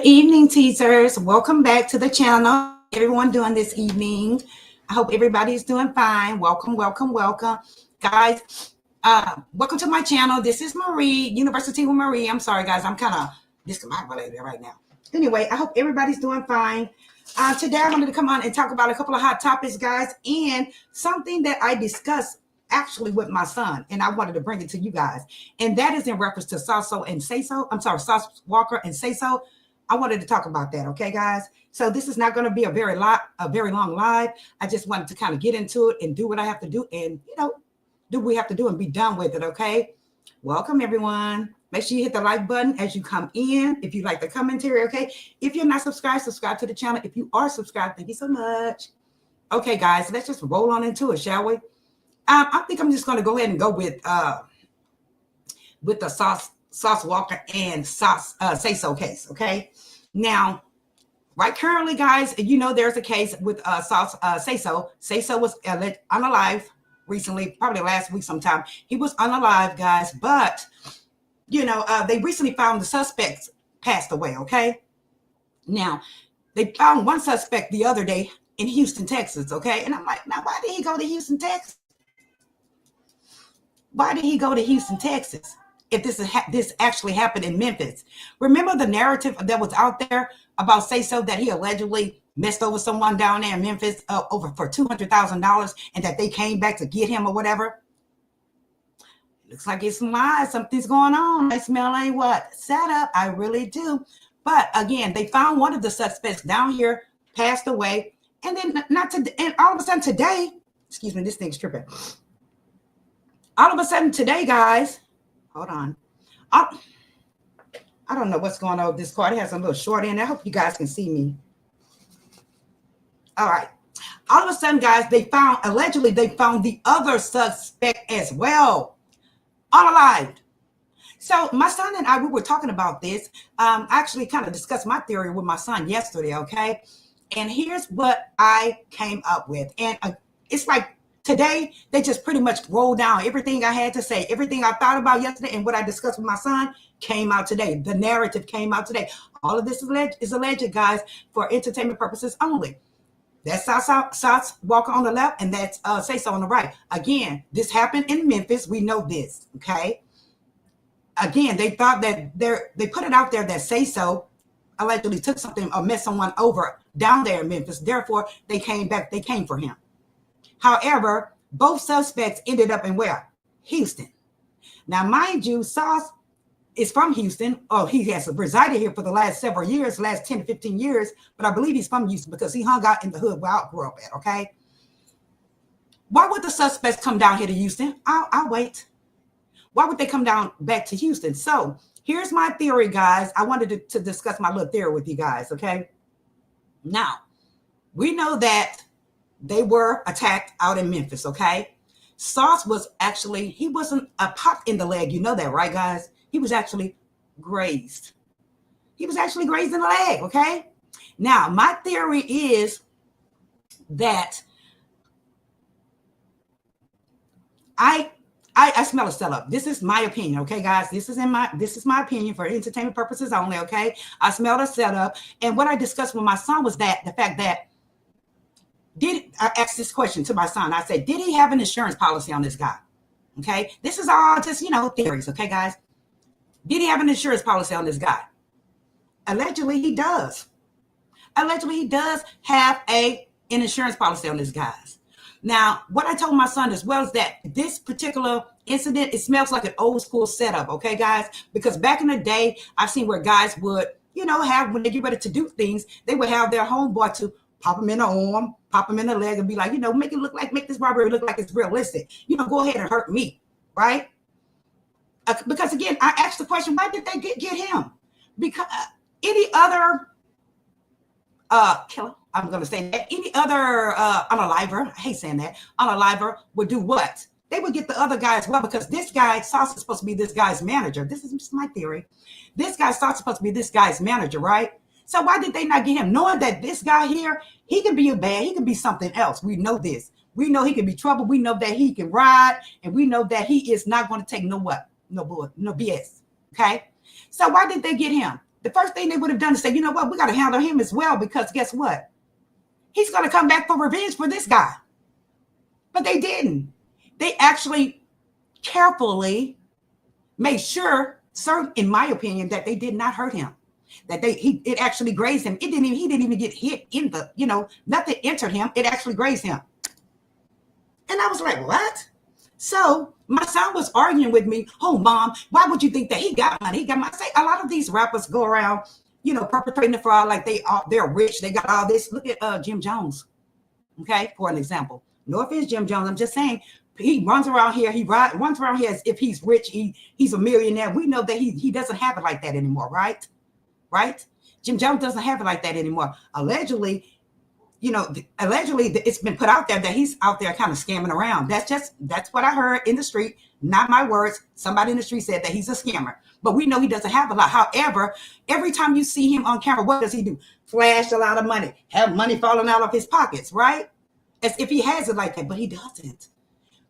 Good evening, teasers. Welcome back to the channel. Everyone doing this evening. I hope everybody's doing fine. Welcome, welcome, welcome. Guys, welcome to my channel. This is Marie, University with Marie. I'm sorry, guys. I'm kind of discombobulated right now. Anyway, I hope everybody's doing fine. Today, I wanted to come on and talk about a couple of hot topics, guys, and something that I discussed actually with my son, and I wanted to bring it to you guys. And that is in reference to Sayso and Sayso. I'm sorry, Sauce Walker and Sayso. I wanted to talk about that, okay, guys? So this is not going to be a very long live. I just wanted to kind of get into it and do what I have to do and, do what we have to do and be done with it, okay? Welcome, everyone. Make sure you hit the like button as you come in. If you like the commentary, okay? If you're not subscribed, subscribe to the channel. If you are subscribed, thank you so much. Okay, guys, let's just roll on into it, shall we? I think I'm just going to go ahead and go with the Sauce Walker and Sayso case, okay? Now, right currently, guys, there's a case with Sayso. Sayso was unalive recently, probably last week sometime. He was unalive, guys, but, they recently found the suspect passed away, okay? Now, they found one suspect the other day in Houston, Texas, okay? And I'm like, now, why did he go to Houston, Texas? Why did he go to Houston, Texas? If this actually happened in Memphis. Remember the narrative that was out there about Sayso that he allegedly messed over someone down there in Memphis over for $200,000 and that they came back to get him or whatever? Looks like it's some lies. Something's going on. I smell ain't what? Set up. I really do. But again, they found one of the suspects down here, passed away. And then and all of a sudden today, excuse me, this thing's tripping. All of a sudden today, guys, hold on. I don't know what's going on with this card. It has a little short end. I hope you guys can see me. All right. All of a sudden, guys, allegedly they found the other suspect as well, unalived. So my son and I, we were talking about this. I actually kind of discussed my theory with my son yesterday, okay? And here's what I came up with. And it's like, today, they just pretty much rolled down everything I had to say. Everything I thought about yesterday and what I discussed with my son came out today. The narrative came out today. All of this is alleged, guys, for entertainment purposes only. That's Sauce Walker on the left, and that's Sayso on the right. Again, this happened in Memphis. We know this, okay? Again, they thought that they put it out there that Sayso allegedly took something or messed someone over down there in Memphis. Therefore, they came back. They came for him. However, both suspects ended up in where? Houston. Now, mind you, Sauce is from Houston. Oh, he has resided here for the last several years, last 10 to 15 years. But I believe he's from Houston because he hung out in the hood where I grew up at, okay? Why would the suspects come down here to Houston? I'll wait. Why would they come down back to Houston? So here's my theory, guys. I wanted to discuss my little theory with you guys, okay? Now, we know that they were attacked out in Memphis, okay? Sauce was actually, he wasn't popped in the leg. You know that, right, guys? He was actually grazed. He was actually grazed in the leg, okay? Now, my theory is that I smell a setup. This is my opinion, okay, guys? This is my opinion for entertainment purposes only, okay? I smelled a setup. And what I discussed with my son was that the fact that I asked this question to my son. I said, did he have an insurance policy on this guy? Okay. This is all just, theories. Okay, guys. Did he have an insurance policy on this guy? Allegedly, he does. Allegedly, he does have an insurance policy on this guy. Now, what I told my son as well is that this particular incident, it smells like an old school setup. Okay, guys, because back in the day, I've seen where guys would, when they get ready to do things, they would have their homeboy to pop him in the arm, pop him in the leg, and be like, make this robbery look like it's realistic. Go ahead and hurt me, right? Because again, I asked the question, why did they get him? Because any other killer, I'm going to say that, any other unaliver, I hate saying that, unaliver would do what? They would get the other guy as well, because this guy, Sauce, is supposed to be this guy's manager. This is just my theory. This guy, Sauce, is supposed to be this guy's manager, right? So why did they not get him? Knowing that this guy here, he can be a bad, he can be something else. We know this. We know he can be trouble. We know that he can ride, and we know that he is not going to take no BS. Okay. So why did they get him? the first thing they would have done is say, you know what, we got to handle him as well, because guess what? He's going to come back for revenge for this guy. But they didn't. They actually carefully made sure, in my opinion, that they did not hurt him. That it actually grazed him. He didn't even get hit in the, nothing entered him. It actually grazed him. And I was like, what? So my son was arguing with me. Oh, mom, why would you think that he got money? He got money. I say, a lot of these rappers go around, perpetrating the fraud like they're rich. They got all this. Look at Jim Jones. Okay, for an example. No offense, Jim Jones. I'm just saying, he runs around here. He runs around here as if he's rich. He's a millionaire. We know that he doesn't have it like that anymore, right? Right? Jim Jones doesn't have it like that anymore. Allegedly, it's been put out there that he's out there kind of scamming around. That's what I heard in the street. Not my words. Somebody in the street said that he's a scammer. But we know he doesn't have a lot. However, every time you see him on camera, what does he do? Flash a lot of money. Have money falling out of his pockets, right? As if he has it like that, but he doesn't.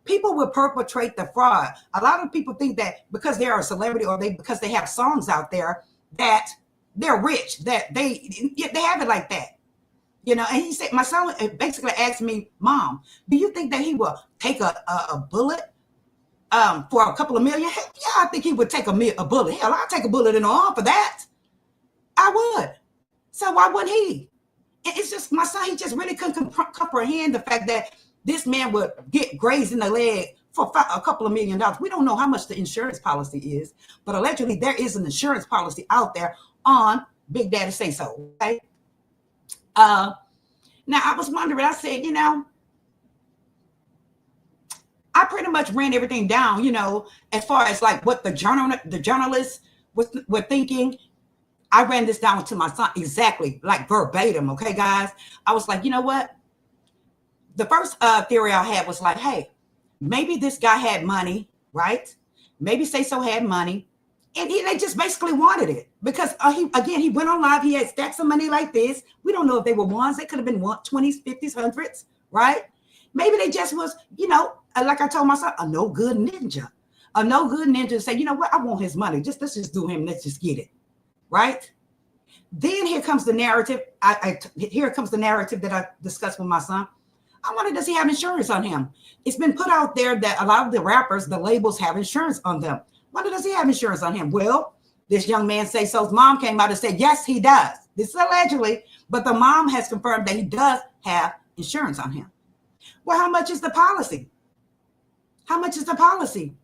People will perpetrate the fraud. A lot of people think that because they're a celebrity or because they have songs out there that they're rich, that they have it like that. And he said, my son basically asked me, Mom, do you think that he will take a bullet for a couple of million? Hell, yeah, I think he would take a bullet. Hell, I'll take a bullet in the arm for that. I would. So why wouldn't he? It's just my son, he just really couldn't comprehend the fact that this man would get grazed in the leg for a couple of $1 million. We don't know how much the insurance policy is, but allegedly there is an insurance policy out there on Big Daddy Sayso. Okay. Now I was wondering, I said, I pretty much ran everything down, as far as like what the journalists were thinking. I ran this down to my son exactly, like verbatim. Okay, guys. I was like, you know what? The first theory I had was like, hey, maybe this guy had money, right? Maybe Sayso had money. And they just basically wanted it because he went on live. He had stacks of money like this. We don't know if they were ones. They could have been 20s, 50s, 100s, right? Maybe they just was, like I told my son, a no good ninja. A no good ninja say, you know what? I want his money. Let's just do him. Let's just get it, right? Then here comes the narrative. Here comes the narrative that I discussed with my son. I wonder, does he have insurance on him? It's been put out there that a lot of the rappers, the labels have insurance on them. Why does he have insurance on him? Well, this young man Sayso's mom came out and said, yes, he does. This is allegedly, but the mom has confirmed that he does have insurance on him. Well, how much is the policy? How much is the policy?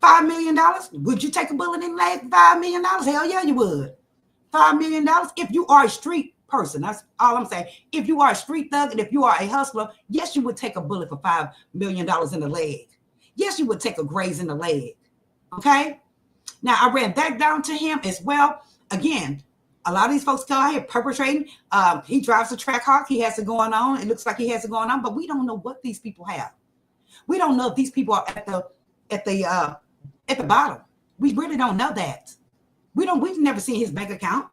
$5 million? Would you take a bullet in the leg for $5 million? Hell yeah, you would. $5 million if you are a street person. That's all I'm saying. If you are a street thug and if you are a hustler, yes, you would take a bullet for $5 million in the leg. Yes, you would take a graze in the leg. Okay. Now I ran that down to him as well. Again, a lot of these folks go out here perpetrating. He drives a track hawk. He has it going on. It looks like he has it going on, but we don't know what these people have. We don't know if these people are at the bottom. We really don't know that. We've never seen his bank account.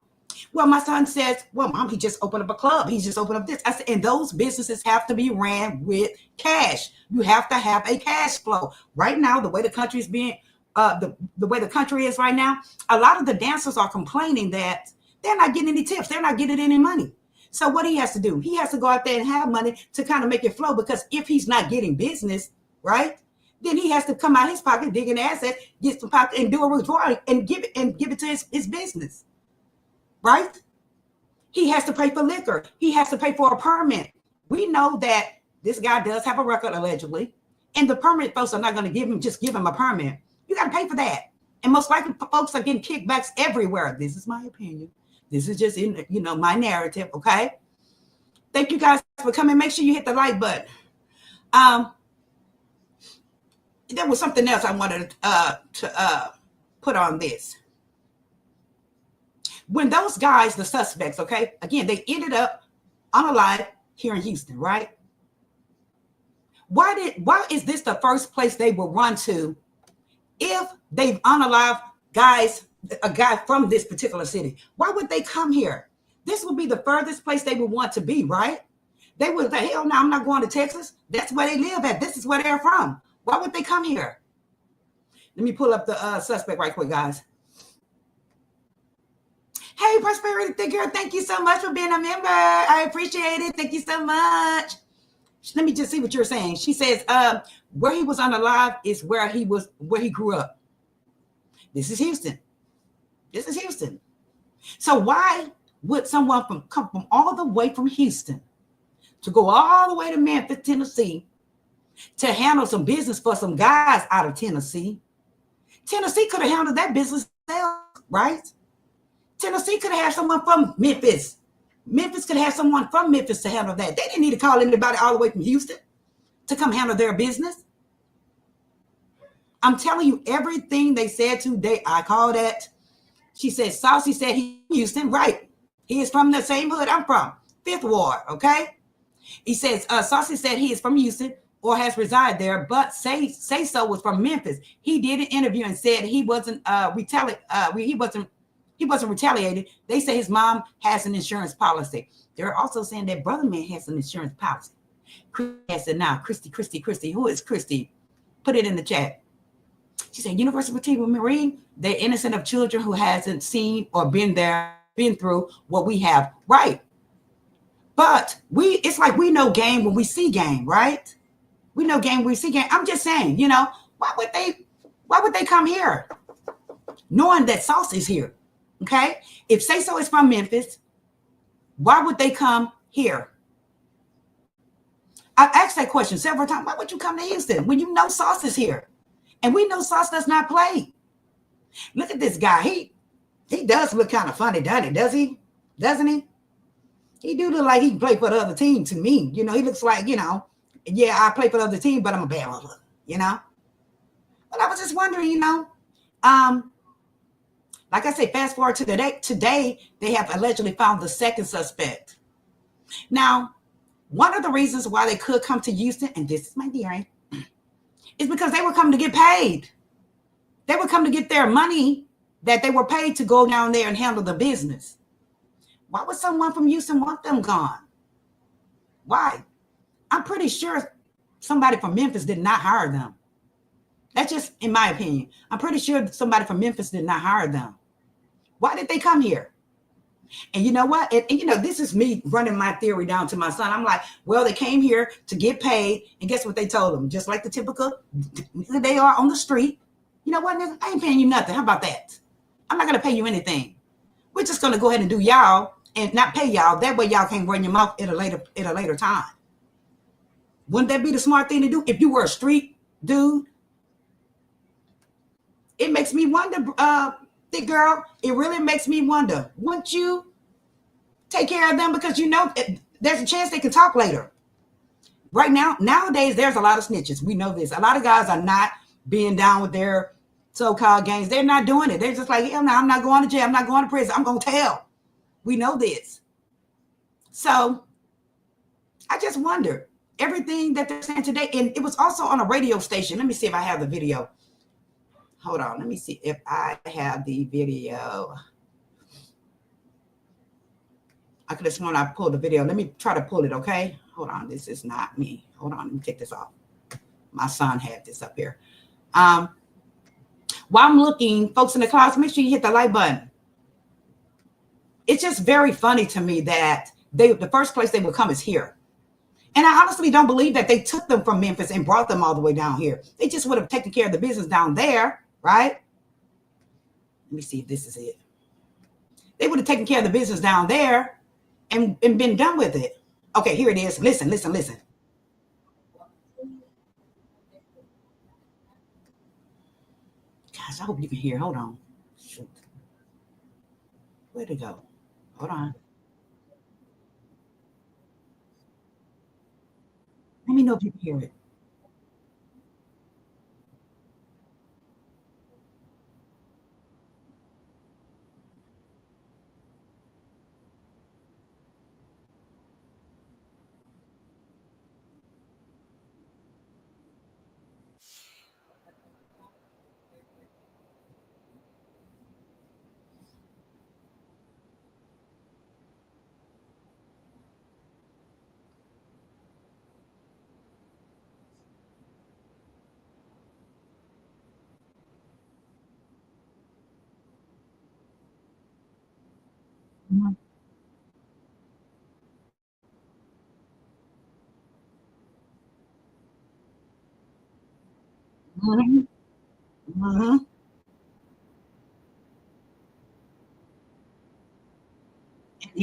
Well, my son says, well, Mom, he just opened up a club. He just opened up this. I said, and those businesses have to be ran with cash. You have to have a cash flow. Right now, the way the country is being the way the country is right now, a lot of the dancers are complaining that they're not getting any tips. They're not getting any money. So what he has to do, he has to go out there and have money to kind of make it flow, because if he's not getting business, right, then he has to come out his pocket, dig an asset, get some pocket and do a withdrawal and give it to his business, right? He has to pay for liquor. He has to pay for a permit. We know that this guy does have a record allegedly, and the permit folks are not going to give him a permit. You got to pay for that. And most likely folks are getting kickbacks everywhere. This is my opinion. This is just my narrative. Okay. Thank you guys for coming. Make sure you hit the like button. There was something else I wanted to put on this. When those guys, the suspects, okay, again, they ended up unalive here in Houston, right? Why is this the first place they will run to if they've unalive a guy from this particular city? Why would they come here? This would be the furthest place they would want to be, right? They would say, hell no, I'm not going to Texas. That's where they live at. This is where they're from. Why would they come here? Let me pull up the suspect right quick, guys. Hey, Prosperity Thick Girl, thank you so much for being a member. I appreciate it. Thank you so much. Let me just see what you're saying. She says, where he was unalive is where he grew up. This is Houston. This is Houston. So why would someone come from all the way from Houston to go all the way to Memphis, Tennessee, to handle some business for some guys out of Tennessee? Tennessee could have handled that business themselves, right? Tennessee could have had someone from Memphis. Memphis could have someone from Memphis to handle that. They didn't need to call anybody all the way from Houston to come handle their business. I'm telling you, everything they said today, I call that. She said, Saucy said he's from Houston, right? He is from the same hood I'm from, Fifth Ward, okay? He says, Saucy said he is from Houston or has resided there, but Sayso was from Memphis. He did an interview and said he wasn't he wasn't retaliated. They say his mom has an insurance policy. They're also saying that brother man has an insurance policy. Christy said, now, Christy, who is Christy? Put it in the chat. She said, University of Marine, they're innocent of children who hasn't seen or been through what we have. Right. But it's like we know game when we see game, right? We know game when we see game. I'm just saying, why would they come here? Knowing that Sauce is here. Okay? If Sayso is from Memphis, why would they come here? I've asked that question several times. Why would you come to Houston when you know Sauce is here? And we know Sauce does not play. Look at this guy. He does look kind of funny, does he? Doesn't he? He do look like he can play for the other team to me. He looks like, yeah, I play for the other team, but I'm a bad motherfucker, But I was just wondering, like I say, fast forward to today, they have allegedly found the second suspect. Now, one of the reasons why they could come to Houston, and this is my theory, is because they were coming to get paid. They would come to get their money that they were paid to go down there and handle the business. Why would someone from Houston want them gone? Why? I'm pretty sure somebody from Memphis did not hire them. That's just in my opinion. I'm pretty sure somebody from Memphis did not hire them. Why did they come here? And you know what? And this is me running my theory down to my son. I'm like, well, they came here to get paid. And guess what they told them? Just like the typical, they are on the street. You know what, nigga? I ain't paying you nothing. How about that? I'm not going to pay you anything. We're just going to go ahead and do y'all and not pay y'all. That way y'all can't run your mouth at a later time. Wouldn't that be the smart thing to do? If you were a street dude, it makes me wonder, thick girl, it really makes me wonder, wouldn't you take care of them? Because there's a chance they can talk later. Right now, nowadays, there's a lot of snitches. We know this. A lot of guys are not being down with their so-called gangs. They're not doing it. They're just like, hell no, I'm not going to jail. I'm not going to prison. I'm going to tell. We know this. So I just wonder, everything that they're saying today, and it was also on a radio station. Let me see if I have the video. Hold on. Let me see if I have the video. I could have sworn I pulled the video. Let me try to pull it, okay? Hold on. This is not me. Hold on. Let me take this off. My son had this up here. While I'm looking, folks in the class, make sure you hit the like button. It's just very funny to me that the first place they would come is here. And I honestly don't believe that they took them from Memphis and brought them all the way down here. They just would have taken care of the business down there, right? Let me see if this is it. They would have taken care of the business down there and been done with it. Okay, here it is. Listen. Gosh, I hope you can hear. Hold on. Shoot. Where'd it go? Hold on. Let me know if you can hear it. Mm-hmm. Mm-hmm.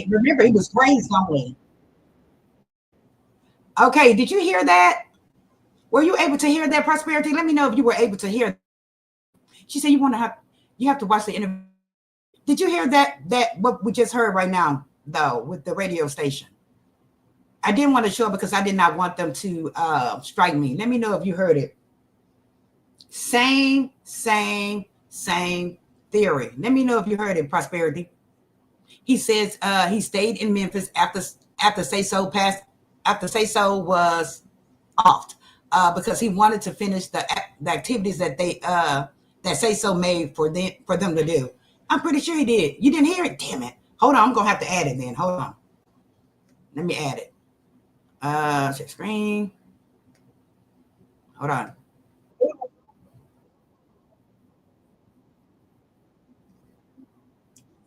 Remember, he was raised only. Okay, did you hear that? Were you able to hear that, Prosperity? Let me know if you were able to hear. She said you have to watch the interview. Did you hear that what we just heard right now though with the radio station? I didn't want to show it because I did not want them to strike me. Let me know if you heard it. Same theory. Let me know if you heard it, Prosperity. He says he stayed in Memphis after Sayso passed, after Sayso was off, because he wanted to finish the activities that that Sayso made for them to do. I'm pretty sure he did. You didn't hear it? Damn it. Hold on, I'm gonna have to add it then. Hold on. Let me add it. Share screen. Hold on.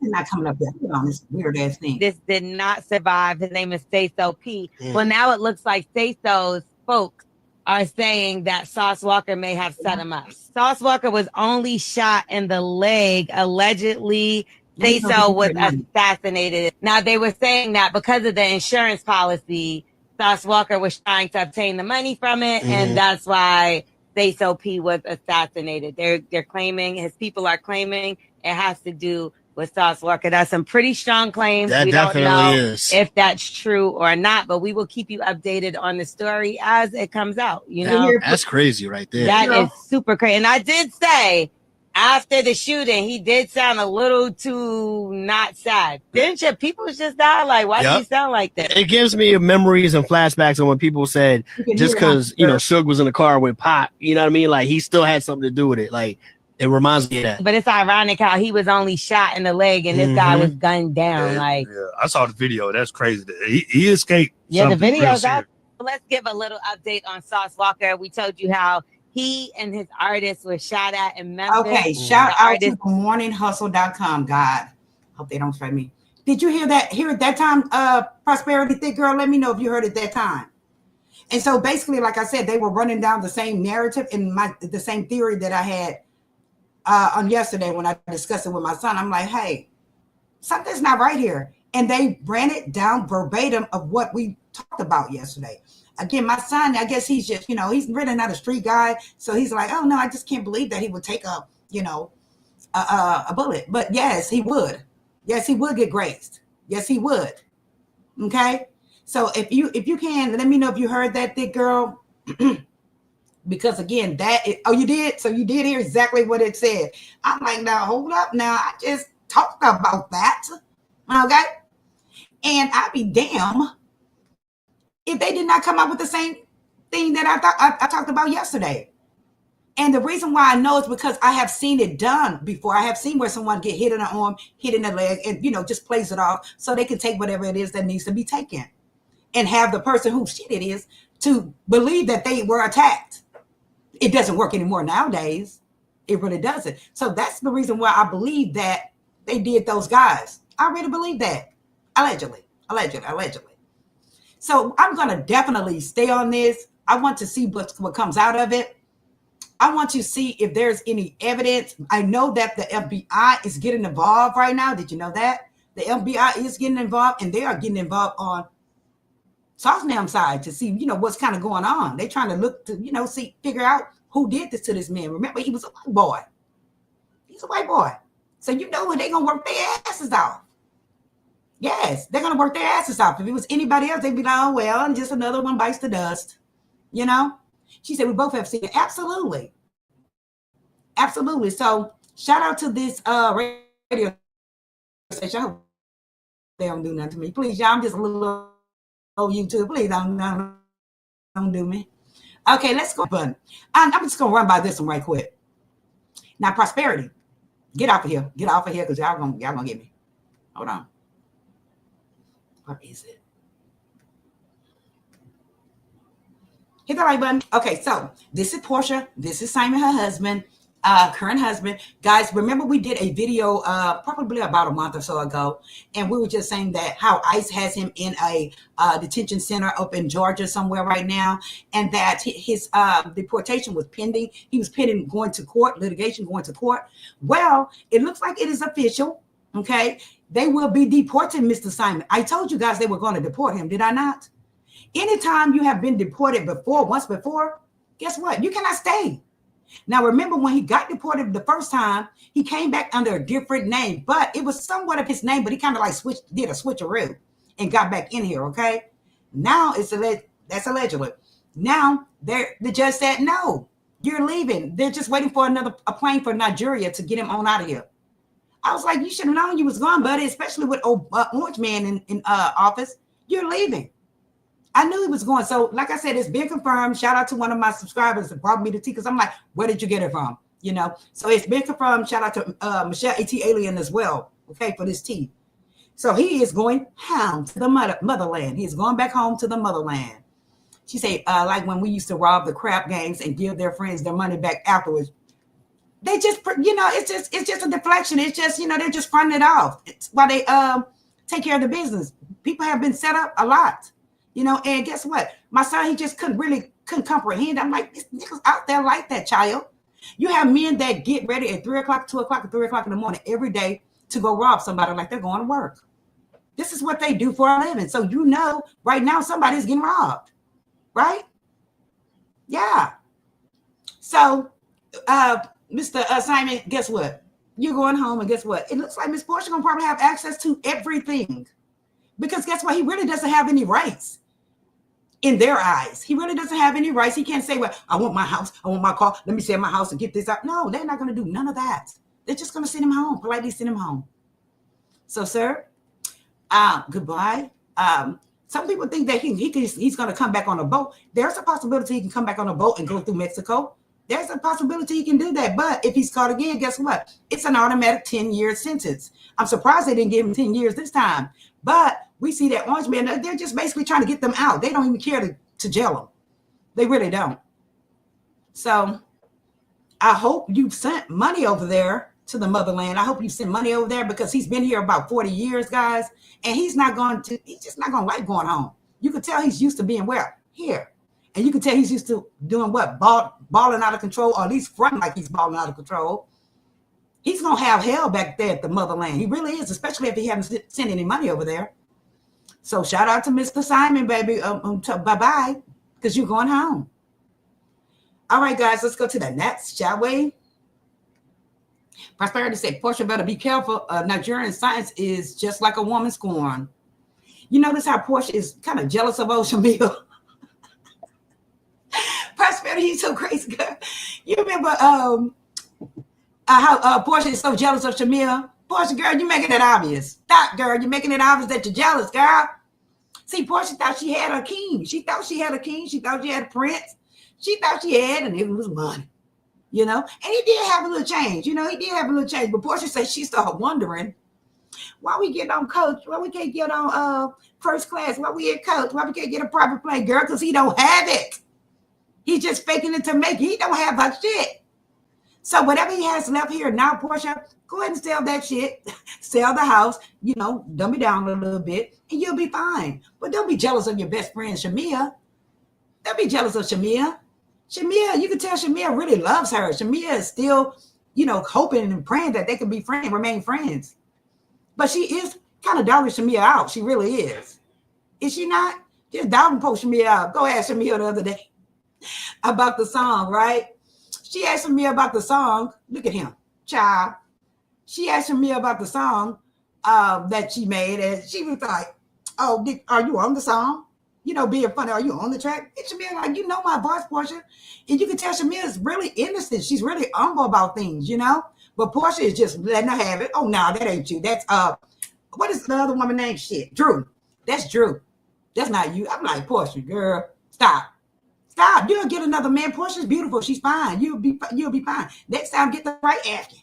It's not coming up there. Hold on, this weird ass thing. This did not survive. His name is Sayso P. Well, now it looks like Sayso's folks are saying that Sauce Walker may have set him up. Sauce Walker was only shot in the leg, allegedly. Sayso was assassinated. Now, they were saying that because of the insurance policy, Sauce Walker was trying to obtain the money from it, and that's why Sayso P was assassinated. They're claiming, his people are claiming it has to do with Sauce Walker. That's some pretty strong claims. That we don't definitely know is. if that's true or not, but we will keep you updated on the story as it comes out. You know, That's crazy right there. that is super crazy. And I did say after the shooting, he did sound a little too not sad. Didn't you? People just die like, why do you sound like that? It gives me memories and flashbacks of when people said just because Suge was in the car with Pop, you know what I mean? Like he still had something to do with it. Like it reminds me of that. But it's ironic how he was only shot in the leg and this guy was gunned down. Like, I saw the video. That's crazy. He escaped. Yeah, the video's out. Let's give a little update on Sauce Walker. We told you how he and his artists were shot at in Memphis. Okay, shout out to morninghustle.com. God, hope they don't strike me. Did you hear that? Hear it that time, Prosperity Thick Girl? Let me know if you heard it that time. And so basically, like I said, they were running down the same narrative and the same theory that I had on yesterday when I discussed it with my son. I'm like, hey, something's not right here. And they ran it down verbatim of what we talked about yesterday. Again, my son, I guess he's just, he's really not a street guy. So he's like, oh no, I just can't believe that he would take a bullet. But yes, he would. Yes, he would get grazed. Yes, he would. Okay. So if you can, let me know if you heard that, Thick Girl. Because again, you did? So you did hear exactly what it said. I'm like, now hold up. Now I just talked about that. Okay. And I'd be damn if they did not come up with the same thing that I talked about yesterday. And the reason why I know is because I have seen it done before. I have seen where someone get hit in the arm, hit in the leg, and just plays it off so they can take whatever it is that needs to be taken. And have the person whose shit it is to believe that they were attacked. It doesn't work anymore nowadays. It really doesn't. So that's the reason why I believe that they did those guys. I really believe that. Allegedly. So I'm going to definitely stay on this. I want to see what comes out of it. I want to see if there's any evidence. I know that the FBI is getting involved right now. Did you know that? The FBI is getting involved, and they are getting involved on Sauce side to see, what's kind of going on. They're trying to look to, figure out who did this to this man. Remember, he was a white boy. He's a white boy. So they're going to work their asses off. Yes, they're going to work their asses off. If it was anybody else, they'd be like, oh, well, and just another one bites the dust. She said, we both have seen it. Absolutely. So shout out to this radio station. I hope they don't do nothing to me. Please, y'all, I'm just a little YouTube. Please don't do me. Okay, let's go. But I'm just going to run by this one right quick. Now, Prosperity, get off of here. Get off of here because y'all gonna get me. Hold on. What is it? Hit the like button. Okay, so this is Portia. This is Simon, her husband. Current husband. Guys, remember we did a video probably about a month or so ago, and we were just saying that how ICE has him in a detention center up in Georgia somewhere right now, and that his deportation was pending. He was pending going to court, litigation going to court. Well, it looks like it is official. Okay, they will be deporting Mr. Simon. I told you guys they were going to deport him, did I not? Anytime you have been deported before, once before, guess what? You cannot stay. Now, remember when he got deported the first time, he came back under a different name, but it was somewhat of his name, but he kind of like did a switcheroo and got back in here, okay? Now that's allegedly. Now the judge said, no, you're leaving. They're just waiting for a plane for Nigeria to get him on out of here. I was like, you should have known you was gone, buddy, especially with Orange Man in office. You're leaving. I knew he was going. So, like I said, it's been confirmed. Shout out to one of my subscribers that brought me the tea because I'm like, where did you get it from? You know, so it's been confirmed. Shout out to Michelle AT Alien as well. Okay, for this tea. So he is going home to the motherland. He's going back home to the motherland. She said, like when we used to rob the crap games and give their friends their money back afterwards. They just, it's just a deflection. It's just, they're just fronting it off. It's why they take care of the business. People have been set up a lot. And guess what? My son, he just couldn't comprehend. I'm like, this nigga's out there like that, child. You have men that get ready at 3 o'clock, 2 o'clock, and 3 o'clock in the morning every day to go rob somebody like they're going to work. This is what they do for a living. So right now somebody's getting robbed, right? Yeah. So, Mr. Simon, guess what? You're going home, and guess what? It looks like Miss Portia gonna probably have access to everything, because guess what? He really doesn't have any rights. In their eyes, he really doesn't have any rights. He can't say, well, I want my house, I want my car, let me sell my house and get this out. No, they're not going to do none of that. They're just going to send him home, politely send him home. So, sir, goodbye. Some people think that he's going to come back on a boat. There's a possibility he can come back on a boat and go through Mexico. There's a possibility he can do that. But if he's caught again, guess what? It's an automatic 10-year sentence. I'm surprised they didn't give him 10 years this time. But we see that Orange Man, they're just basically trying to get them out. They don't even care to jail them. They really don't. So I hope you sent money over there to the motherland. I hope you sent money over there, because he's been here about 40 years, guys. And he's just not going to like going home. You can tell he's used to being where? Here. And you can tell he's used to doing what? Balling out of control, or at least fronting like he's balling out of control. He's going to have hell back there at the motherland. He really is, especially if he hasn't sent any money over there. So shout out to Mr. Simon, baby. Bye-bye, because you're going home. All right, guys, let's go to the next, shall we? Prosperity said, Portia better be careful. Nigerian science is just like a woman scorn. You notice how Portia is kind of jealous of Ocean Bill. Prosperity, he's so crazy, girl. You remember how Portia is so jealous of Shamil? Portia, girl, you're making it obvious. Stop, girl. You're making it obvious that you're jealous, girl. See, Portia thought she had a king. She thought she had a king. She thought she had a prince. She thought she had, and it was money, And he did have a little change. He did have a little change. But Portia said she started wondering, why we get on coach? Why we can't get on first class? Why we at coach? Why we can't get a private plane, girl? Because he don't have it. He's just faking it to make it. He don't have that shit. So whatever he has left here now, Portia, go ahead and sell that shit. Sell the house, dumb it down a little bit, and you'll be fine. But don't be jealous of your best friend, Shamia. Don't be jealous of Shamia. Shamia, you can tell Shamia really loves her. Shamia is still, hoping and praying that they can be friends, remain friends. But she is kind of dogging Shamia out. She really is. Is she not? Just dog and poke Shamia out. Go ask Shamia the other day about the song, right? She asked me about the song. Look at him, child. She asked me about the song that she made, and she was like, "Oh, are you on the song? Being funny. Are you on the track?" And Shamia like, my voice, Portia, and you can tell Shamia is really innocent. She's really humble about things, But Portia is just letting her have it. Oh, no, that ain't you. That's what is the other woman named? Shit, Drew. That's Drew. That's not you. I'm like, Portia, girl, stop. Stop. You'll get another man. Portia's beautiful. She's fine. You'll be fine. Next time, get the right African.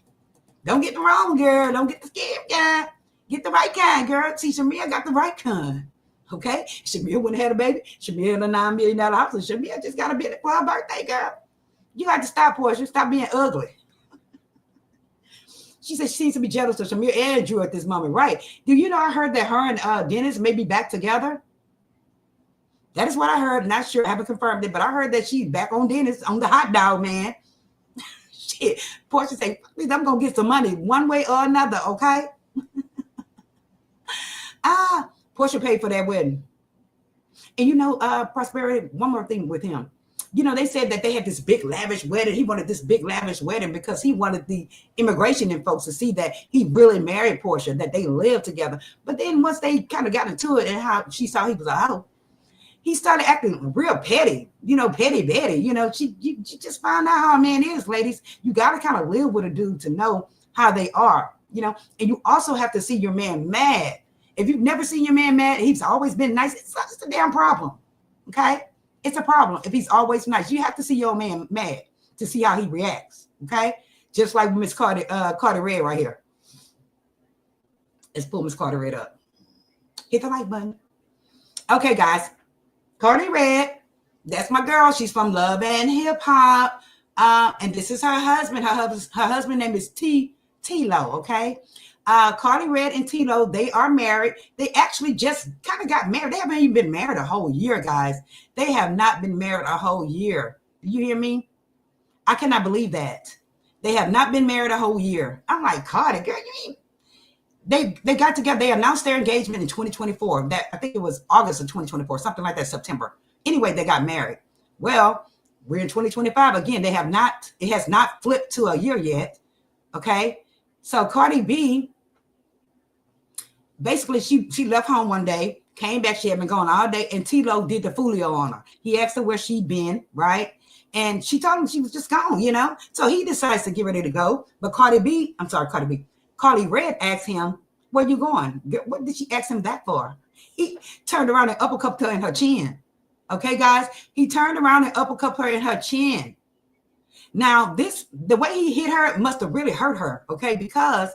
Don't get the wrong girl. Don't get the scam guy. Get the right kind, girl. See, Shamia got the right kind. Okay? Shamia wouldn't have had a baby. Shamia in a $9 million house. And Shamia just got a bit for her birthday, girl. You have to stop, Portia. Stop being ugly. She said she seems to be jealous of Shamir and Drew at this moment. Right. Do you know I heard that her and Dennis may be back together? That is what I heard. Not sure. I haven't confirmed it, but I heard that she's back on Dennis, on the hot dog, man. Shit. Portia say, please, I'm going to get some money one way or another, okay? Portia paid for that wedding. And you know, Prosperity, one more thing with him. You know, they said that they had this big lavish wedding. He wanted this big lavish wedding because he wanted the immigration and folks to see that he really married Portia, that they lived together. But then once they kind of got into it and how she saw he was out, he started acting real petty, you know, petty Betty. You know, she just found out how a man is, ladies. You got to kind of live with a dude to know how they are, you know. And you also have to see your man mad. If you've never seen your man mad, he's always been nice. It's a damn problem, okay? It's a problem if he's always nice. You have to see your man mad to see how he reacts, okay? Just like Miss Karlie Redd right here. Let's pull Miss Karlie Redd up. Hit the like button. Okay, guys. Karlie Redd, that's my girl. She's from Love and Hip Hop. And this is her husband. Her husband's name is T-Lo, okay? Karlie Redd and T-Lo, they are married. They actually just kind of got married. They haven't even been married a whole year, guys. They have not been married a whole year. Do you hear me? I cannot believe that. They have not been married a whole year. I'm like, Karlie, girl, you mean? They got together. They announced their engagement in 2024. That I think it was August of 2024, something like that, September. Anyway, they got married. Well, we're in 2025 again. It has not flipped to a year yet. Okay. So Cardi B, basically she left home one day, came back. She had been gone all day, and T-Lo did the folio on her. He asked her where she'd been, right? And she told him she was just gone, you know? So he decides to get ready to go. But Karlie Redd asked him, where you going? What did she ask him that for? He turned around and uppercut her in her chin. Okay, guys? He turned around and uppercut her in her chin. Now, the way he hit her must have really hurt her, okay? Because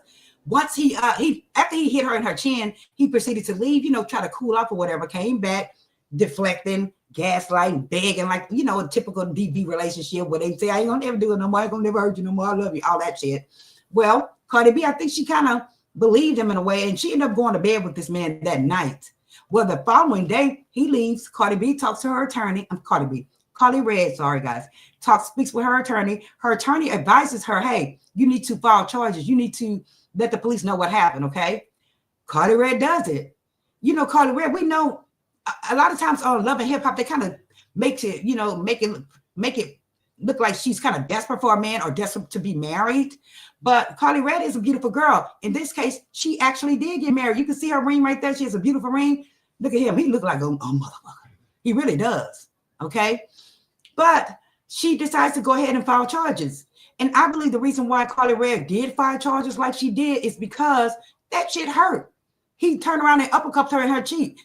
once after he hit her in her chin, he proceeded to leave, you know, try to cool off or whatever, came back, deflecting, gaslighting, begging, like, you know, a typical DV relationship where they say, I ain't gonna never do it no more, I ain't gonna never hurt you no more, I love you, all that shit. Well, Cardi B, I think she kind of believed him in a way, and she ended up going to bed with this man that night. Well, the following day, he leaves. Cardi B talks to her attorney. Karlie Redd, sorry guys, speaks with her attorney. Her attorney advises her, hey, you need to file charges. You need to let the police know what happened, okay? Karlie Redd does it. You know, Karlie Redd, we know a lot of times on Love and Hip Hop, they kind of make it look like she's kind of desperate for a man or desperate to be married. But Karlie Redd is a beautiful girl. In this case, she actually did get married. You can see her ring right there. She has a beautiful ring. Look at him. He look like a motherfucker. He really does, okay? But she decides to go ahead and file charges. And I believe the reason why Karlie Redd did file charges like she did is because that shit hurt. He turned around and uppercut her in her chin.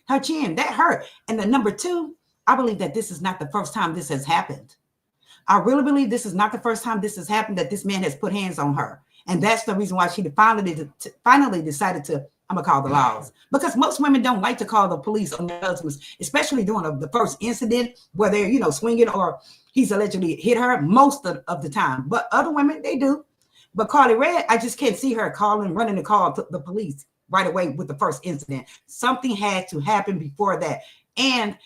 That hurt. And the number two, I believe that this is not the first time this has happened. I really believe this is not the first time this has happened, that this man has put hands on her. And that's the reason why she finally decided to, I'm going to call the laws. Because most women don't like to call the police on their husbands, especially during the first incident where they're, you know, swinging or he's allegedly hit her most of the time. But other women, they do. But Karlie Redd, I just can't see her running to call the police right away with the first incident. Something had to happen before that. And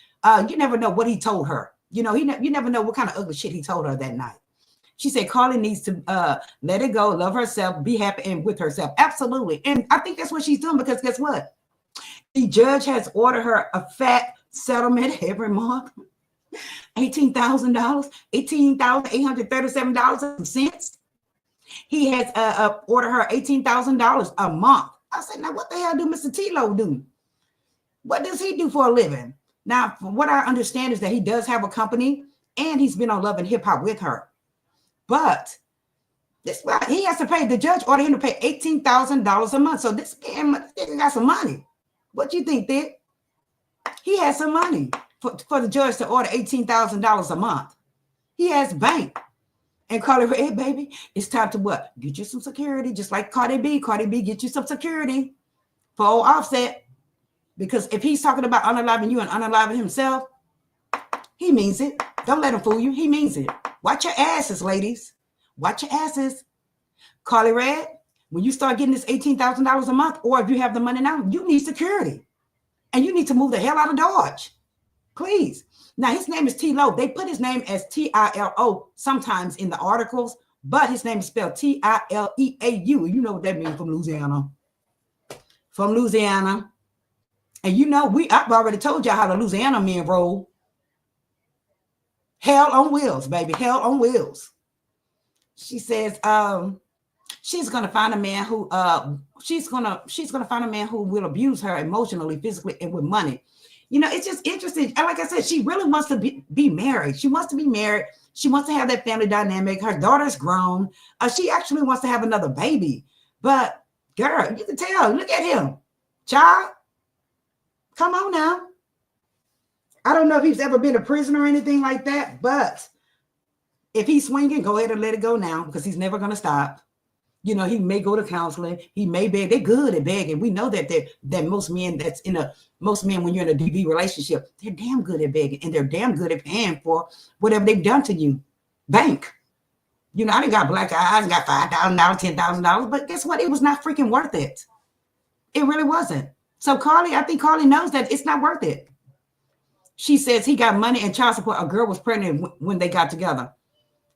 you never know what he told her. You know, you never know what kind of ugly shit he told her that night. She said Karlie needs to let it go, love herself, be happy and with herself. Absolutely. And I think that's what she's doing, because guess what? The judge has ordered her a fat settlement every month. $18,000, $18,837.00. He has ordered her $18,000 a month. I said, now what the hell do Mr. T-Lo do? What does he do for a living? Now, from what I understand is that he does have a company and he's been on Love and Hip Hop with her. But this he has to pay, the judge ordered him to pay $18,000 a month. So this man got some money. What do you think, Dick? He has some money for the judge to order $18,000 a month. He has bank. And Karlie Redd, baby, it's time to what? Get you some security, just like Cardi B. Cardi B, get you some security for old Offset. Because if he's talking about unaliving you and unaliving himself, he means it. Don't let him fool you. He means it. Watch your asses, ladies. Watch your asses. Karlie Redd, when you start getting this $18,000 a month, or if you have the money now, you need security. And you need to move the hell out of Dodge. Please. Now, his name is T-Lo. They put his name as T-I-L-O sometimes in the articles, but his name is spelled T-I-L-E-A-U. You know what that means, from Louisiana. From Louisiana. And you know, I've already told y'all how the Louisiana men roll. Hell on wheels, baby. Hell on wheels. She says, she's gonna find a man who she's gonna find a man who will abuse her emotionally, physically, and with money. You know, it's just interesting. And like I said, she really wants to be married. She wants to be married. She wants to have that family dynamic. Her daughter's grown. She actually wants to have another baby. But girl, you can tell. Look at him, child. Come on now. I don't know if he's ever been to prison or anything like that, but if he's swinging, go ahead and let it go now, because he's never going to stop. You know, he may go to counseling. He may beg. They're good at begging. We know that most men when you're in a DV relationship, they're damn good at begging, and they're damn good at paying for whatever they've done to you. Bank. You know, I done got black eyes, got $5,000, $10,000, but guess what? It was not freaking worth it. It really wasn't. So I think Karlie knows that it's not worth it. She says he got money and child support. A girl was pregnant when they got together.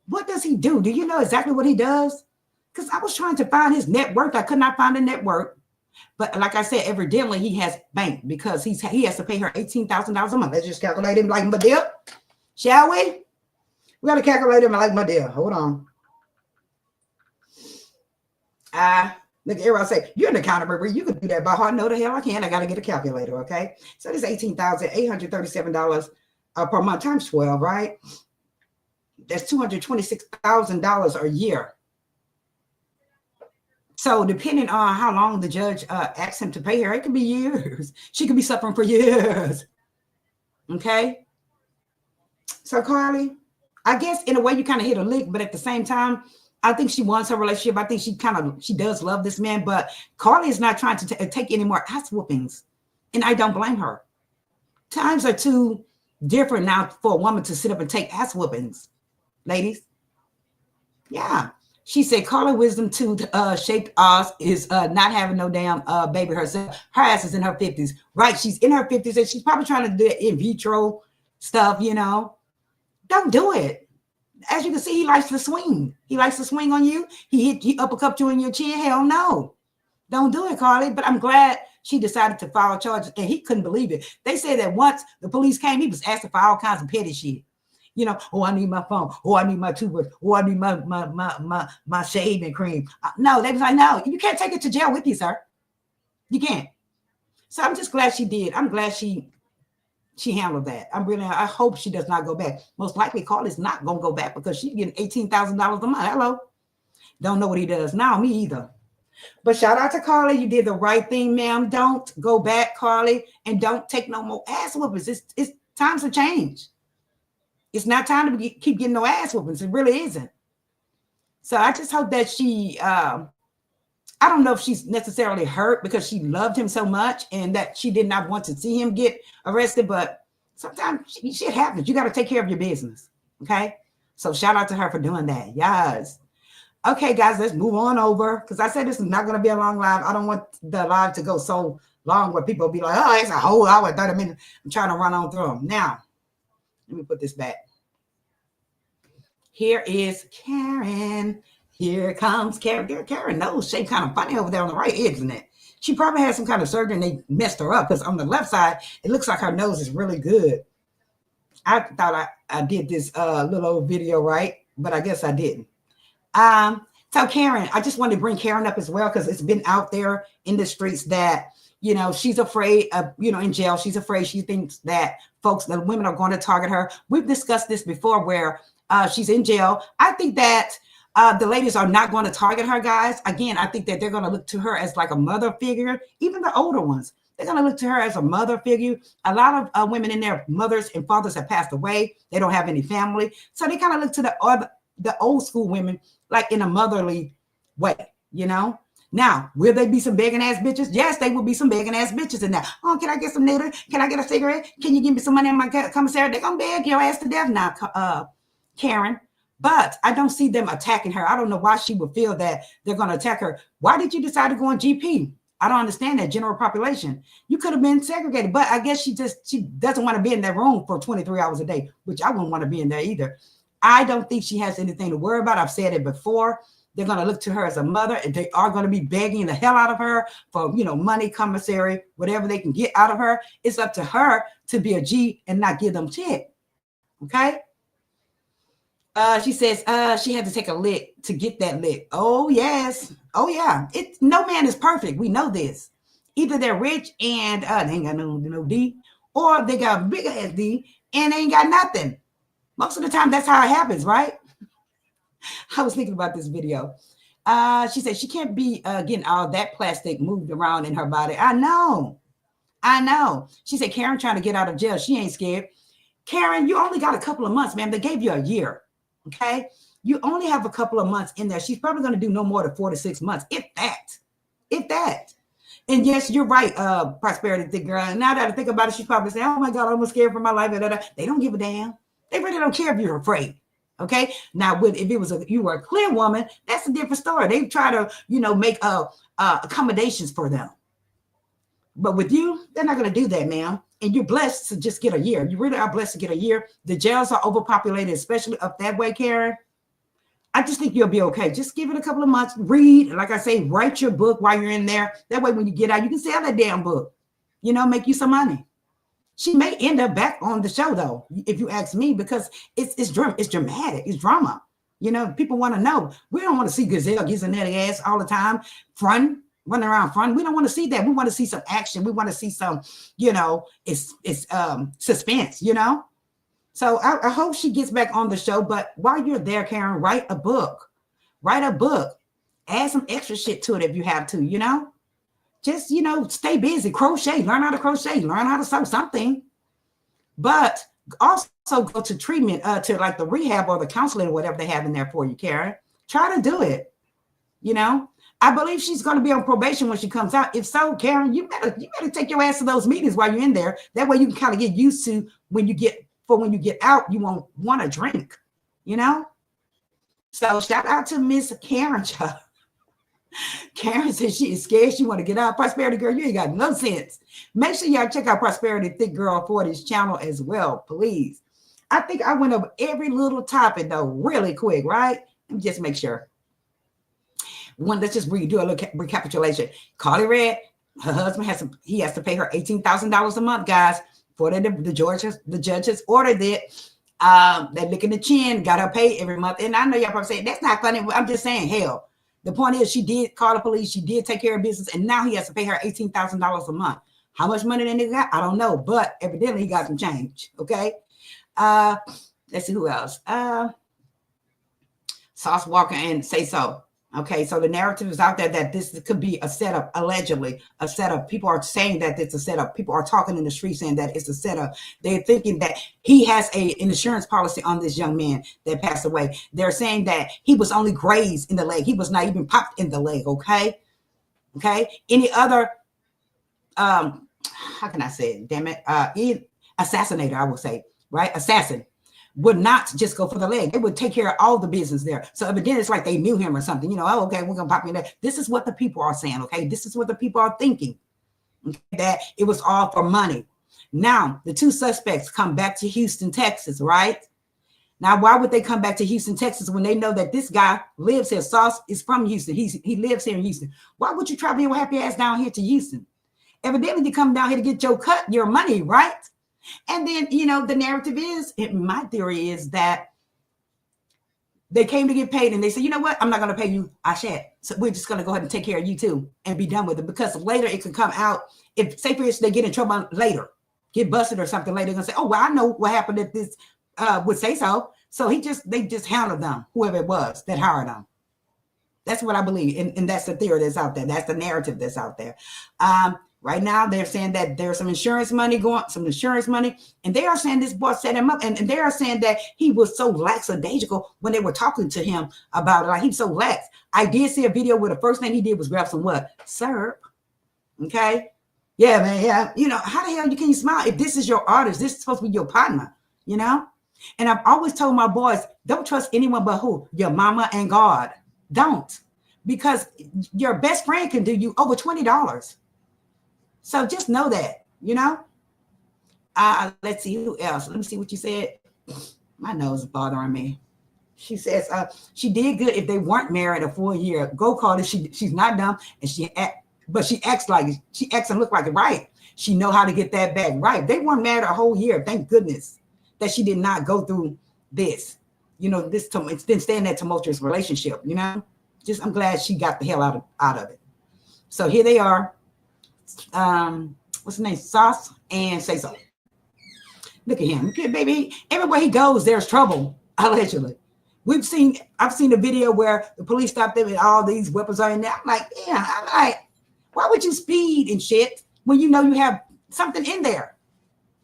What does he do? Do you know exactly what he does? Because I was trying to find his net worth. I could not find the net worth. But like I said, evidently he has bank, because he has to pay her $18,000 a month. Let's just calculate him like my deal. Shall we? We got to calculate him like my deal. Hold on. Look, everybody say, you're an accountant, Marie. You can do that by heart. No, the hell I can. I got to get a calculator, okay? So this is $18,837 per month times 12, right? That's $226,000 a year. So depending on how long the judge asks him to pay her, it could be years. She could be suffering for years. Okay? So Karlie, I guess in a way you kind of hit a lick, but at the same time, I think she wants her relationship. I think she does love this man, but Karlie is not trying to take any more ass whoopings. And I don't blame her. Times are too different now for a woman to sit up and take ass whoopings. Ladies. Yeah. She said Karlie wisdom tooth shaped ass is not having no damn baby herself. Her ass is in her 50s. Right. She's in her 50s and she's probably trying to do it in vitro stuff, you know. Don't do it. As you can see, he likes to swing. He likes to swing on you. He uppercut you in your chin. Hell no. Don't do it, Karlie. But I'm glad she decided to file charges, and he couldn't believe it. They said that once the police came, he was asking for all kinds of petty shit. You know, oh, I need my phone. Oh, I need my toothbrush. Oh, I need my shaving cream. No, they was like, no, you can't take it to jail with you, sir. You can't. So I'm just glad she did. I'm glad she handled that. I hope she does not go back. Most likely Karlie's not going to go back, because she's getting $18,000 a month. Hello. Don't know what he does now. Me either. But shout out to Karlie. You did the right thing, ma'am. Don't go back, Karlie, and don't take no more ass whoopings. It's times have changed. It's not time to keep getting no ass whoopings. It really isn't. So I just hope that she, I don't know if she's necessarily hurt because she loved him so much and that she did not want to see him get arrested. But sometimes shit happens. You got to take care of your business. Okay. So shout out to her for doing that. Yes. Okay, guys, let's move on over, because I said this is not going to be a long live. I don't want the live to go so long where people will be like, oh, it's a whole hour, 30 minutes. I'm trying to run on through them. Now, let me put this back. Here is Karen. Here comes Karen. Karen nose shape kind of funny over there on the right, isn't it? She probably had some kind of surgery and they messed her up, because on the left side, it looks like her nose is really good. I thought I did this little video right, but I guess I didn't. So Karen, I just wanted to bring Karen up as well, because it's been out there in the streets that, you know, she's afraid of, you know, in jail. She's afraid. She thinks that the women are going to target her. We've discussed this before where she's in jail. I think that the ladies are not going to target her, guys. Again, I think that they're going to look to her as like a mother figure, even the older ones. They're going to look to her as a mother figure. A lot of women in their mothers and fathers have passed away. They don't have any family. So they kind of look to the old school women like in a motherly way, you know? Now, will they be some begging ass bitches? Yes, they will be some begging ass bitches in there. Oh, can I get some knitter? Can I get a cigarette? Can you give me some money in my commissary? They're going to beg your ass to death now, Karen. But I don't see them attacking her. I don't know why she would feel that they're going to attack her. Why did you decide to go on GP? I don't understand that general population. You could have been segregated, but I guess she doesn't want to be in that room for 23 hours a day, which I wouldn't want to be in there either. I don't think she has anything to worry about. I've said it before. They're going to look to her as a mother, and they are going to be begging the hell out of her for, money, commissary, whatever they can get out of her. It's up to her to be a G and not give them shit. Okay? She says she had to take a lick to get that lick. Oh, yes. Oh, yeah. No man is perfect. We know this. Either they're rich and they ain't got no D, or they got a big ass D and they ain't got nothing. Most of the time, that's how it happens, right? I was thinking about this video. She said she can't be getting all that plastic moved around in her body. I know. She said Karen trying to get out of jail. She ain't scared. Karen, you only got a couple of months, ma'am. They gave you a year. Okay, you only have a couple of months in there. She's probably going to do no more than 4 to 6 months, if that. And yes, you're right, prosperity thick girl. And now that I think about it, she's probably saying, "Oh my God, I'm scared for my life." They don't give a damn. They really don't care if you're afraid. Okay. Now, if it was you were a clear woman, that's a different story. They try to, make accommodations for them. But with you, they're not going to do that, ma'am. And you're blessed to just get a year. You really are blessed to get a year. The jails are overpopulated, especially up that way, Karen. I just think you'll be okay. Just give it a couple of months. Read, like I say, write your book while you're in there. That way, when you get out, you can sell that damn book. Make you some money. She may end up back on the show, though, if you ask me, because it's dramatic. It's drama. People want to know. We don't want to see Gazelle Gizanelli ass all the time, running around front. We don't want to see that. We want to see some action. We want to see some, it's suspense, So I hope she gets back on the show. But while you're there, Karen, write a book. Add some extra shit to it if you have to, Just, stay busy. Crochet. Learn how to crochet. Learn how to sew something. But also go to treatment, to like the rehab or the counseling or whatever they have in there for you, Karen. Try to do it. I believe she's going to be on probation when she comes out. If so, Karen, you better take your ass to those meetings while you're in there. That way you can kind of get used to when you get out, you won't want to drink, So shout out to Miss Karen. Karen says she is scared. She want to get out. Prosperity Girl, you ain't got no sense. Make sure y'all check out Prosperity Thick Girl 40's channel as well, please. I think I went over every little topic though, really quick, right? Let me just make sure. Let's just do a little recapitulation. Karlie Redd, her husband has to pay her $18,000 a month, guys. For the judges ordered it. They lick in the chin, got her paid every month. And I know y'all probably saying that's not funny. I'm just saying, hell. The point is, she did call the police. She did take care of business, and now he has to pay her $18,000 a month. How much money that nigga got? I don't know, but evidently he got some change. Okay. Let's see who else. Sauce Walker and Sayso. Okay, so the narrative is out there that this could be a setup, allegedly a setup. People are saying that it's a setup. People are talking in the street saying that it's a setup. They're thinking that he has an insurance policy on this young man that passed away. They're saying that he was only grazed in the leg. He was not even popped in the leg, okay? Okay, any other, how can I say it, damn it? Assassinator, I would say, right? Assassin. Would not just go for the leg. They would take care of all the business there. So evidently it's like they knew him or something, okay, we're going to pop in there. This is what the people are saying, okay? This is what the people are thinking, okay? That it was all for money. Now, the two suspects come back to Houston, Texas, right? Now, why would they come back to Houston, Texas when they know that this guy lives here? Sauce is from Houston. He lives here in Houston. Why would you travel your happy ass down here to Houston? Evidently you come down here to get your money, right? And then, the narrative is, my theory is that they came to get paid and they said, you know what? I'm not going to pay you. I shan't. So we're just going to go ahead and take care of you too and be done with it, because later it could come out. If, say for instance, they get in trouble later, get busted or something later, they're going to say, oh, well, I know what happened at this would say so. So they just handled them, whoever it was that hired them. That's what I believe. And that's the theory that's out there. That's the narrative that's out there. Right now, they're saying that there's some insurance money, and they are saying this boy set him up, and they are saying that he was so lackadaisical when they were talking to him about it. Like, he's so lax. I did see a video where the first thing he did was grab some syrup. Okay, yeah, man, yeah. How the hell can you smile if this is your artist? This is supposed to be your partner. And I've always told my boys, don't trust anyone but who? Your mama and God. Don't. Because your best friend can do you over $20. So just know that, you know. Let's see who else. Let me see what you said. My nose is bothering me. She says she did good if they weren't married a full year. Go call it. She's not dumb, and but she acts and look like it right. She know how to get that back right. They weren't married a whole year. Thank goodness that she did not go through this. You know, it's been staying in that tumultuous relationship. You know, I'm glad she got the hell out of it. So here they are. What's his name? Sauce and Sayso. Look at him. Okay, baby. Everywhere he goes, there's trouble, allegedly. I've seen a video where the police stopped them and all these weapons are in there. I'm like, why would you speed and shit when you know you have something in there?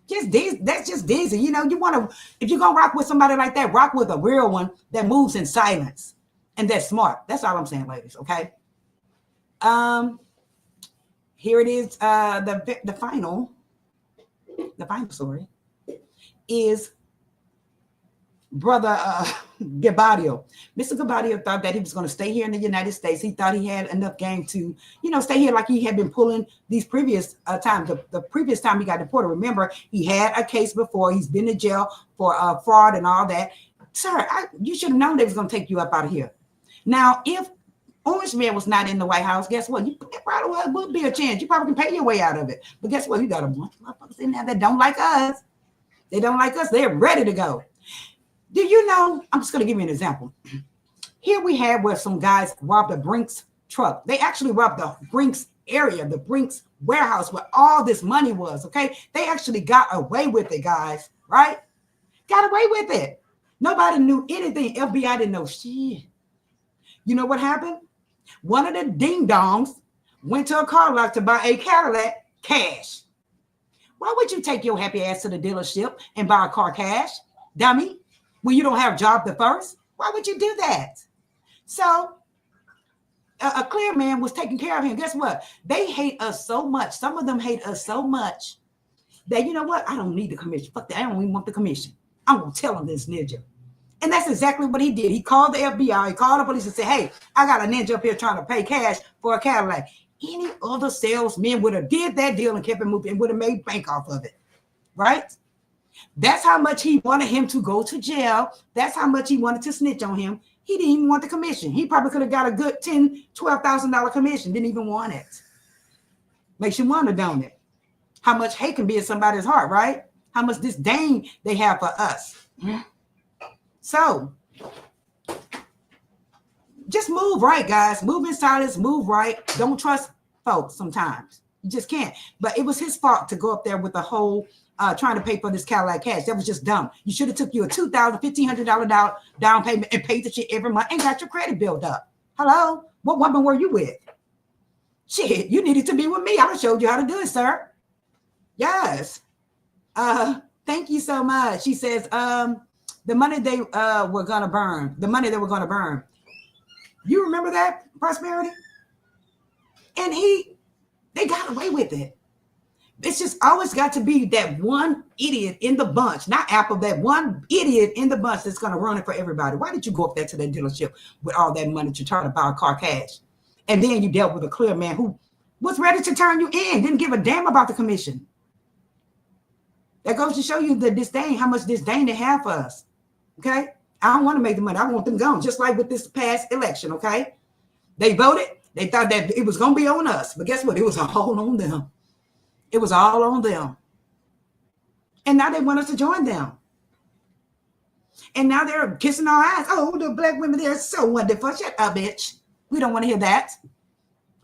That's just dizzy. You know, if you're going to rock with somebody like that, rock with a real one that moves in silence and that's smart. That's all I'm saying, ladies. Okay. Here it is. The final story is brother Gabadio. Mr. Gabadio thought that he was going to stay here in the United States. He thought he had enough game to, stay here like he had been pulling these previous times. The previous time he got deported, remember, he had a case before. He's been in jail for fraud and all that. Sir, you should have known they was going to take you up out of here. Now, if Orange Man was not in the White House, guess what? You probably would be a chance. You probably can pay your way out of it. But guess what? You got a bunch of motherfuckers in there that don't like us. They don't like us. They're ready to go. Do you know? I'm just going to give you an example. Here we have where some guys robbed a Brinks truck. They actually robbed the Brinks area, the Brinks warehouse where all this money was, okay? They actually got away with it, guys, right? Got away with it. Nobody knew anything. FBI didn't know shit. You know what happened? One of the ding-dongs went to a car lot to buy a Cadillac cash. Why would you take your happy ass to the dealership and buy a car cash, dummy? When you don't have a job the first? Why would you do that? So a clear man was taking care of him. Guess what? They hate us so much. Some of them hate us so much that, you know what? I don't need the commission. Fuck that. I don't even want the commission. I'm going to tell him this ninja. And that's exactly what he did. He called the FBI. He called the police and said, hey, I got a ninja up here trying to pay cash for a Cadillac. Any other salesman would have did that deal and kept it moving and would have made bank off of it. Right? That's how much he wanted him to go to jail. That's how much he wanted to snitch on him. He didn't even want the commission. He probably could have got a good $10,000, $12,000 commission. Didn't even want it. Makes you wonder, don't it? How much hate can be in somebody's heart, right? How much disdain they have for us. So, just move right, guys. Move in silence, move right. Don't trust folks sometimes. You just can't. But it was his fault to go up there with the whole trying to pay for this Cadillac cash. That was just dumb. You should have took you a $2,000, $1,500 down payment and paid the shit every month and got your credit built up. Hello? What woman were you with? Shit, you needed to be with me. I would have showed you how to do it, sir. Yes. Thank you so much. She says, the money they were going to burn. The money they were going to burn. You remember that, Prosperity? And they got away with it. It's just always got to be that one idiot in the bunch, not Apple, that one idiot in the bunch that's going to run it for everybody. Why did you go up there to that dealership with all that money to try to buy a car cash? And then you dealt with a clear man who was ready to turn you in, didn't give a damn about the commission. That goes to show you the disdain, how much disdain they have for us. Okay? I don't want to make the money. I want them gone, just like with this past election, okay? They voted. They thought that it was going to be on us. But guess what? It was all on them. It was all on them. And now they want us to join them. And now they're kissing our ass. Oh, the black women, they're so wonderful. Shut up, bitch. We don't want to hear that.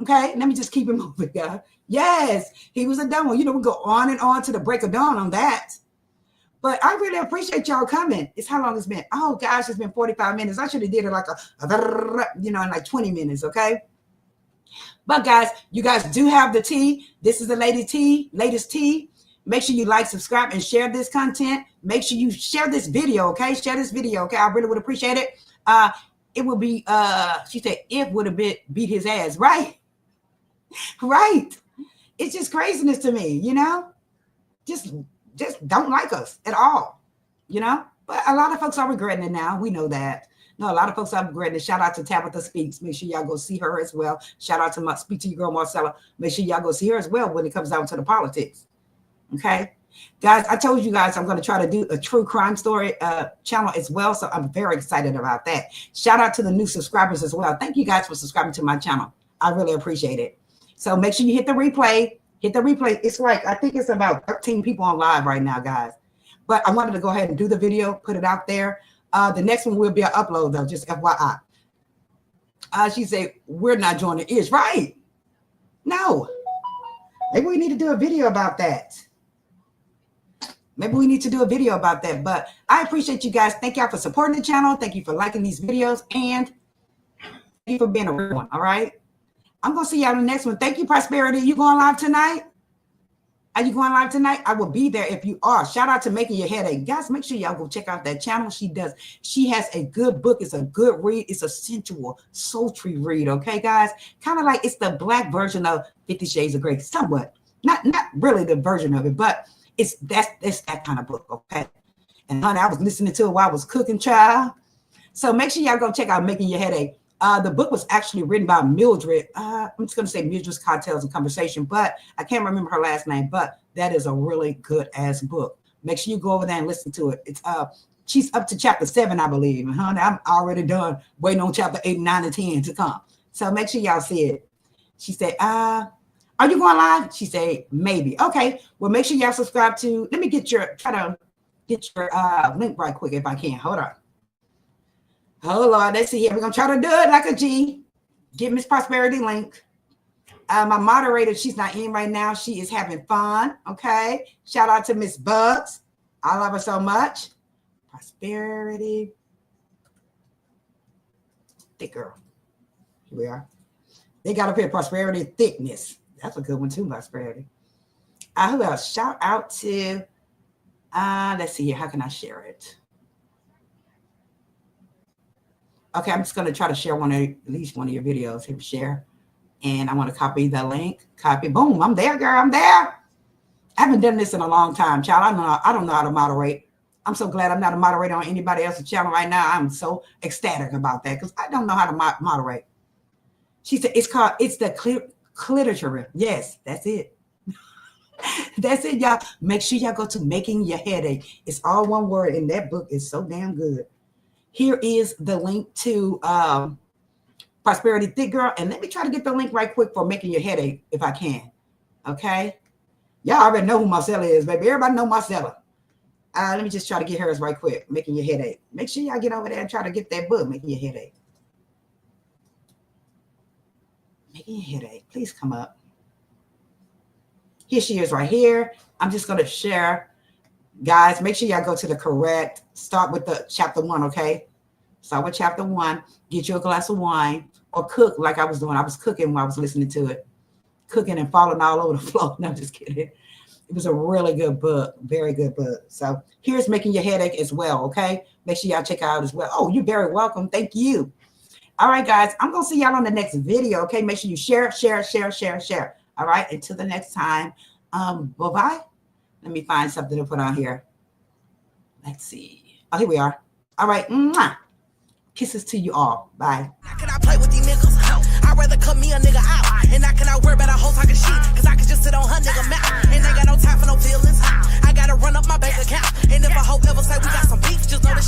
Okay? Let me just keep it moving, guys. Yes, he was a dumb one. You know, we go on and on to the break of dawn on that. But I really appreciate y'all coming. It's how long it's been. Oh, gosh, it's been 45 minutes. I should have did it like in like 20 minutes, okay? But guys, you guys do have the tea. This is the latest tea. Make sure you like, subscribe, and share this content. Make sure you share this video, okay? Share this video, okay? I really would appreciate it. It would be, she said, it would have beat his ass, right? Right. It's just craziness to me, you know? Just don't like us at all, you know? But a lot of folks are regretting it now. We know that. No, a lot of folks are regretting it. Shout out to Tabitha Speaks. Make sure y'all go see her as well. Shout out to my Speak to Your Girl Marcella. Make sure y'all go see her as well when it comes down to the politics. Okay, guys, I told you guys I'm going to try to do a true crime story channel as well. So I'm very excited about that. Shout out to the new subscribers as well. Thank you guys for subscribing to my channel. I really appreciate it. So make sure you hit the replay. Hit the replay. It's like, I think it's about 13 people on live right now, guys. But I wanted to go ahead and do the video, put it out there. The next one will be an upload, though, just FYI. She said, we're not joining Ish. Right. No. Maybe we need to do a video about that. Maybe we need to do a video about that. But I appreciate you guys. Thank y'all for supporting the channel. Thank you for liking these videos. And thank you for being a real one. All right. I'm going to see y'all in the next one. Thank you, Prosperity. You going live tonight? Are you going live tonight? I will be there if you are. Shout out to Making Your Headache. Guys, make sure y'all go check out that channel. She has a good book. It's a good read. It's a sensual, sultry read. Okay, guys? Kind of like it's the black version of 50 Shades of Grey. Somewhat. Not really the version of it, but it's that kind of book. Okay. And honey, I was listening to it while I was cooking, child. So make sure y'all go check out Making Your Headache. The book was actually written by Mildred. I'm just going to say Mildred's Cocktails and Conversation, but I can't remember her last name, but that is a really good ass book. Make sure you go over there and listen to it. It's she's up to chapter 7, I believe. Honey, I'm already done waiting on chapter 8, 9, and 10 to come. So make sure y'all see it. She said, are you going live? She said, maybe. Okay. Well, make sure y'all subscribe to, let me try to get your link right quick if I can. Hold on. Oh, Lord, let's see here. We're going to try to do it like a G. Get Miss Prosperity link. My moderator, she's not in right now. She is having fun. Okay. Shout out to Miss Bugs. I love her so much. Prosperity. Thick girl. Here we are. They got up here, Prosperity Thickness. That's a good one too, Prosperity. Who else? Shout out to, let's see here. How can I share it? Okay, I'm just going to try to share at least one of your videos. Hit share. And I want to copy the link. Copy. Boom. I'm there, girl. I'm there. I haven't done this in a long time, child. I don't know how to moderate. I'm so glad I'm not a moderator on anybody else's channel right now. I'm so ecstatic about that because I don't know how to moderate. She said it's the clitoris. Yes, that's it. That's it, y'all. Make sure y'all go to Making Your Headache. It's all one word, and that book is so damn good. Here is the link to Prosperity Thick Girl. And let me try to get the link right quick for Making Your Headache if I can. Okay. Y'all already know who Marcella is, baby. Everybody know Marcella. Let me just try to get hers right quick. Making Your Headache. Make sure y'all get over there and try to get that book, Making Your Headache. Making Your Headache. Please come up. Here she is right here. I'm just going to share. Guys, make sure y'all go to the correct, start with the chapter 1, okay? Start with chapter 1, get you a glass of wine, or cook like I was doing. I was cooking while I was listening to it. Cooking and falling all over the floor. No, I'm just kidding. It was a really good book, very good book. So here's Making Your Headache as well, okay? Make sure y'all check out as well. Oh, you're very welcome. Thank you. All right, guys, I'm going to see y'all on the next video, okay? Make sure you share. All right, until the next time, bye-bye. Let me find something to put on here. Let's see. Oh, here we are. All right. Mwah. Kisses to you all. Bye. Can I play with these niggas? I'd rather cut me a nigga out. And I cannot worry about a whole talking shit. Cause I can just sit on her nigga mouth. And ain't got no time for no feelings. I gotta run up my bank account. And if a hoe ever say we got some beef, just know that